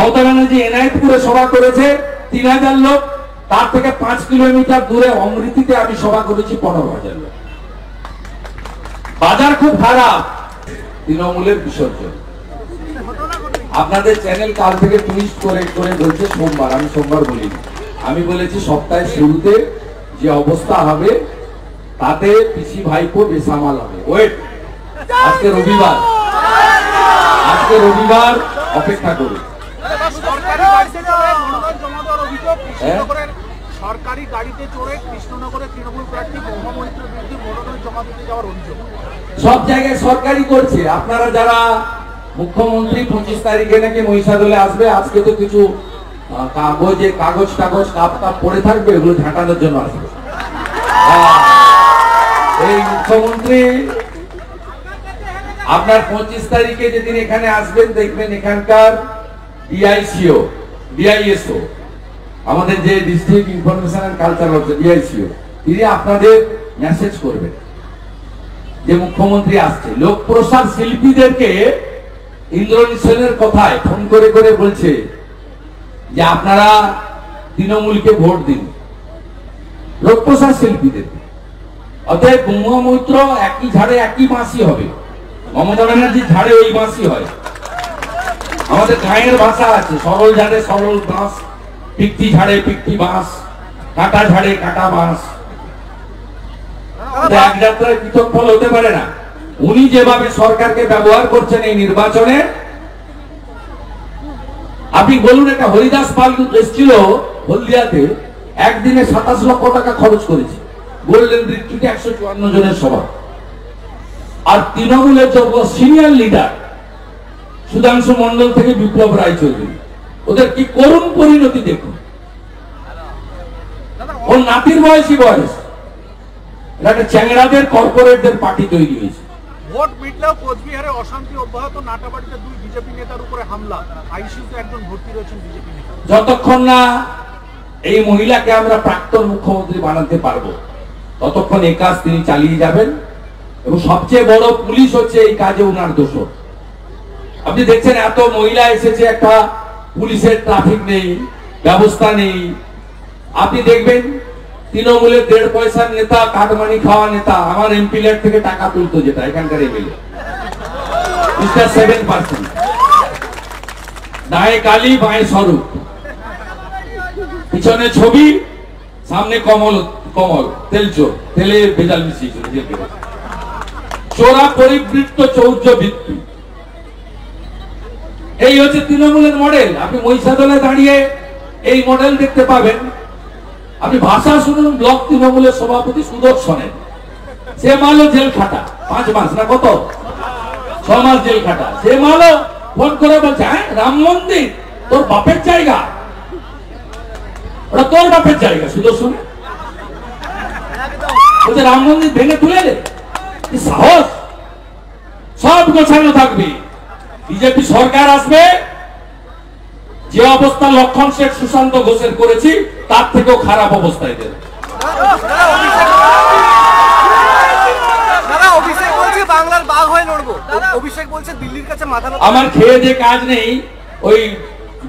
মমতা ব্যানার্জি এনায়েতপুরে সভা করেছে 3000 লোক, তার থেকে 5 কিলোমিটার দূরে অমৃতিতে আমি সভা করেছি 15,000 লোক। বাজার খুব খারাপ, তৃণমূলের বিসর্জন। আপনাদের চ্যানেল কাল থেকে টুইস্ট করে করে বলছে সোমবার, আমি সোমবার বলিনি, আমি বলেছি সপ্তাহের শুরুতে যে অবস্থা হবে তাতে পিসি ভাইপো বেসামাল হবে। ওয়েট, আজকে রবিবার, আজকে রবিবার, অপেক্ষা করুন। সরকারি গাড়িতে চড়ে কৃষ্ণনগরের তৃণমূল প্রার্থী মহামৈত্রের বিরুদ্ধে মনোনয়ন জমা দিতে যাওয়ার অভিযোগ সব জায়গায় সরকারি করছে। আপনারা যারা মুখ্যমন্ত্রী 25 তারিখে নাকি মহিষাদলে আসবে, আজকে তো কিছু কাগজ কাপ পড়ে থাকবে, এগুলো ঝাঁটানোর জন্য আসবে। এই মুখ্যমন্ত্রী আপনার 25 তারিখে যেদিন এখানে আসবেন, দেখবেন এখানকার ডিআইএসও, আমাদের যে ডিস্ট্রিক্ট ইনফরমেশন এন্ড কালচার হচ্ছে ডিআইসিও, তিনি আপনাদের মেসেজ করবেন যে মুখ্যমন্ত্রী আসছে। লোক প্রসাদ শিল্পীদেরকে ইন্দ্রনীল সেনের কথায় ফোন করে করে বলছে যে আপনারা তৃণমূলকে ভোট দিন, লোক প্রসাদ শিল্পীদের। অতএব মহুয়া মৈত্র একই ঝাড়ে একই বাঁশি হবে, মমতা ব্যানার্জির ঝাড়ে ওই বাঁশি হয়। আমাদের গাঁয়ের ভাষা আছে, সরল ঝাড়ে সরল বাঁশ, পিকটি ঝাড়ে পিকটি বাঁশ, কাটা ঝাড়ে কাটা বাঁশ। এক যাত্রায় পৃথক ফল হতে পারে না। উনি যেভাবে সরকারকে ব্যবহার করছেন এই নির্বাচনে, আপনি বলুন, একটা হরিদাস পাল এসেছিল হলদিয়াতে, একদিনে 27 লক্ষ টাকা খরচ করেছে, গোল্ডেন রিট্রিটে 154 জনের সভা। আর তৃণমূলের সিনিয়র লিডার সুধাংশু মন্ডল থেকে বিপ্লব রায়চৌধুরী, ওদের কি করুণ পরিণতি দেখুন। ওর নাতির বয়স, একটা চ্যাংড়াদের কর্পোরেটদের পার্টি তৈরি হয়েছে। ভোট মিটলেও কোচবিহারে অশান্তি অব্যাহত, নাটাবাড়িতে 2 বিজেপি নেতার উপরে হামলা, আইসিইউতে একজন ভর্তি রয়েছেন বিজেপি নেতা। যতক্ষণ না এই মহিলাকে আমরা প্রাক্তন মুখ্যমন্ত্রী বানাতে পারবো, ততক্ষণ এই কাজ তিনি চালিয়ে যাবেন। এবং সবচেয়ে বড় পুলিশ হচ্ছে এই কাজে উনার দোষ। আপনি দেখছেন এত মহিলা এসেছে, একটা পুলিশের ট্রাফিক নেই, ব্যবস্থা নেই। আপনি দেখবেন তৃণমূলের 1.5 পয়সার নেতা, কাটমানি খাওয়া নেতা, আমার এমপি ল্যাড থেকে টাকা তুলতো, যেটা এখানকার এমএলএ 7%, দায়ে কালি বাঁয়ে স্বরূপ, পিছনে ছবি, সামনে কমল তেলে ভেজাল মিশিয়েছিল, চোরা পরিবৃত্ত চৌর্য বৃত্তি। এই হচ্ছে তৃণমূলের মডেল। আপনি মহিষাদলে দাঁড়িয়ে এই মডেল দেখতে পাবেন। আপনি ভাষা শুনুন, ব্লক তৃণমূলের সভাপতি সুদর্শনের, সে মালো জেল খাটা 5 মাস না কত 6 মাস জেল খাটা। সে মালো ফোন করে বলছে, হ্যাঁ রাম মন্দির তোর বাপের জায়গা, ওটা তোর বাপের জায়গা। সুদর্শন বলছে রাম মন্দির ভেঙে তুলে দে। সাহস, সব গোছানো থাকবে। বিজেপি সরকার আসবে, যে অবস্থা লক্ষণ শেখ সুশান্ত ঘোষের করেছি তার থেকেও খারাপ অবস্থায় দেবে। আমার খেয়ে যে কাজ নেই, ওই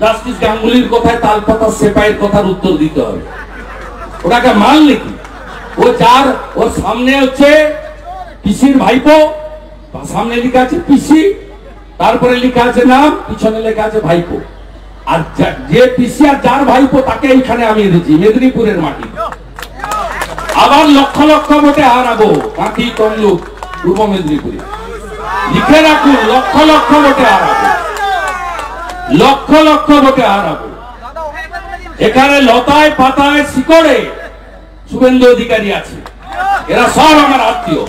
জাস্টিস গাঙ্গুলির কথায় তালপাতা সেপাইয়ের কথার উত্তর দিতে হবে। ওটাকে মাল নাকি? ও যার ওর সামনে হচ্ছে পিসির ভাইপো, সামনে লেখা আছে পিসি, তারপরে লেখা আছে নাম, পিছনে লেখা আছে ভাইপো। আর যে পিসি আর যার ভাইপো তাকে এইখানে আমি এনেছি মেদিনীপুরের মাটি। আবার লক্ষ লক্ষ ভোটে হারাবো কাঁথি তমলুক পূর্ব মেদিনীপুরে। লিখে রাখুন, লক্ষ লক্ষ ভোটে হারাবো, লক্ষ লক্ষ ভোটে হারাবো। এখানে লতায় পাতায় শিকড়ে শুভেন্দু অধিকারী আছে, এরা সব আমার আত্মীয়।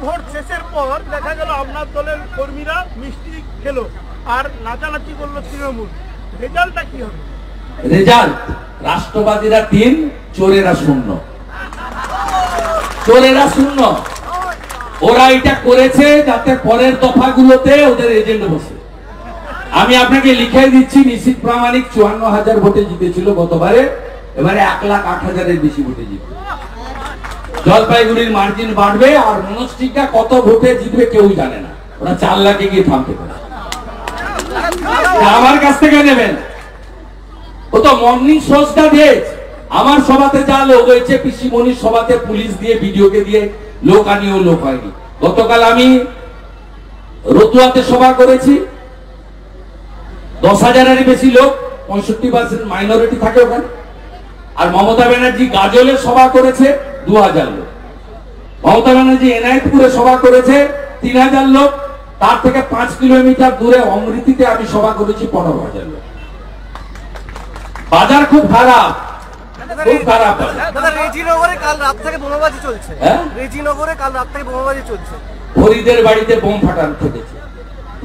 ভোট শেষের পর দেখা গেল আপনার দলের কর্মীরা মিষ্টি খেলো আর নাচানাচি করলো তৃণমূল, রেজাল্টটা কি হবে? রেজাল্ট রাষ্ট্রবাদীরা 3, চোরেরা 0। চোরেরা 0। ওরা এটা করেছে যাতে পরের দফাগুলোতে ওদের এজেন্ট বসে। আমি আপনাকে লিখে দিচ্ছি, নিশ্চিত প্রামাণিক 54,000 ভোটে জিতেছিল গতবারে, এবারে 1,08,000-এর বেশি ভোটে জিতবে। জলপাইগুড়ির মার্জিন বাড়বে, আর মনস্টিকা কত ভোটে জিতবে কেউ জানে না, ওরা 4 লাখে গিয়ে থামতে পারে। আমার কাছ থেকে নেবেন। ও তো মর্নিং শোজটা দিয়েছে। আমার সভাতে যা লোক হয়েছে, পিসিমণির সভাতে পুলিশ দিয়ে ভিডিওকে দিয়ে লোক আনিও লোক হয়নি। গতকাল আমি রতুয়াতে সভা করেছি, 10,000-এর বেশি লোক, 65% মাইনরিটি থাকে ওখানে। আর মমতা ব্যানার্জি গাজলে সভা করেছে 2,000 লোক। মমতা ব্যানার্জি এনায়েতপুরে সভা করেছে 3,000 লোক। তার থেকে 5 কিলোমিটার দূরে অমৃতিতে আমি সভা করেছি 15,000 লোক। বাজার খুব খারাপ, খুব খারাপ। রেজিনগরে কাল রাত থেকে বোমাবাজি চলছে। রেজিনগরে কাল রাত থেকে বোমাবাজি চলছে। ফরিদের বাড়িতে বোম ফাটানো খেটেছে,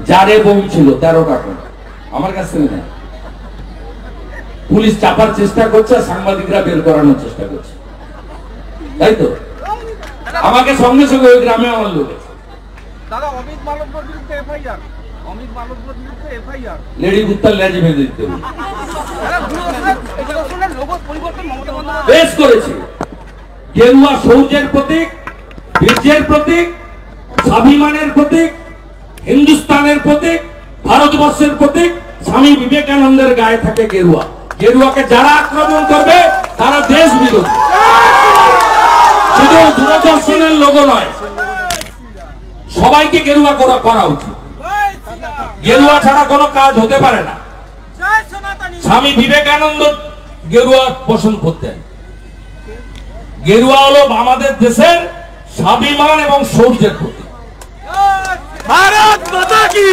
যারে বোম ছিল 13টা বোম আমার কাছ থেকে নেয়। পুলিশ চাপার চেষ্টা করছে, সাংবাদিকরা বের করানোর চেষ্টা করছে, তাই তো? আমাকে সঙ্গে সঙ্গে ওই গ্রামে আমার লোক আছে। দাদা অমিত মালব্যর বিরুদ্ধে এফআইআর, অমিত মালব্যর বিরুদ্ধে এফআইআর। লেডি কুত্তার লেজি বেঁধে দিতে হবে। বেশ করেছে। গেরুয়া সৌর্যের প্রতীক, বীর্যের প্রতীক, স্বাভিমানের প্রতীক, হিন্দুস্তানের প্রতীক, ভারতবর্ষের প্রতীক। স্বামী বিবেকানন্দের গায়ে থাকে গেরুয়া। গেরুয়াকে যারা আক্রমণ করবে তারা দেশ বিরোধী। শুধু দূরদর্শনের লোগো নয়, সবাইকে গেরুয়া করা উচিত। গেরুয়া ছাড়া কোনো কাজ হতে পারে না। স্বামী বিবেকানন্দ গেরুয়া পছন্দ করতেন। গেরুয়া হলো আমাদের দেশের স্বাভিমান এবং শৌর্যের প্রতীক। ভারত মাতা কি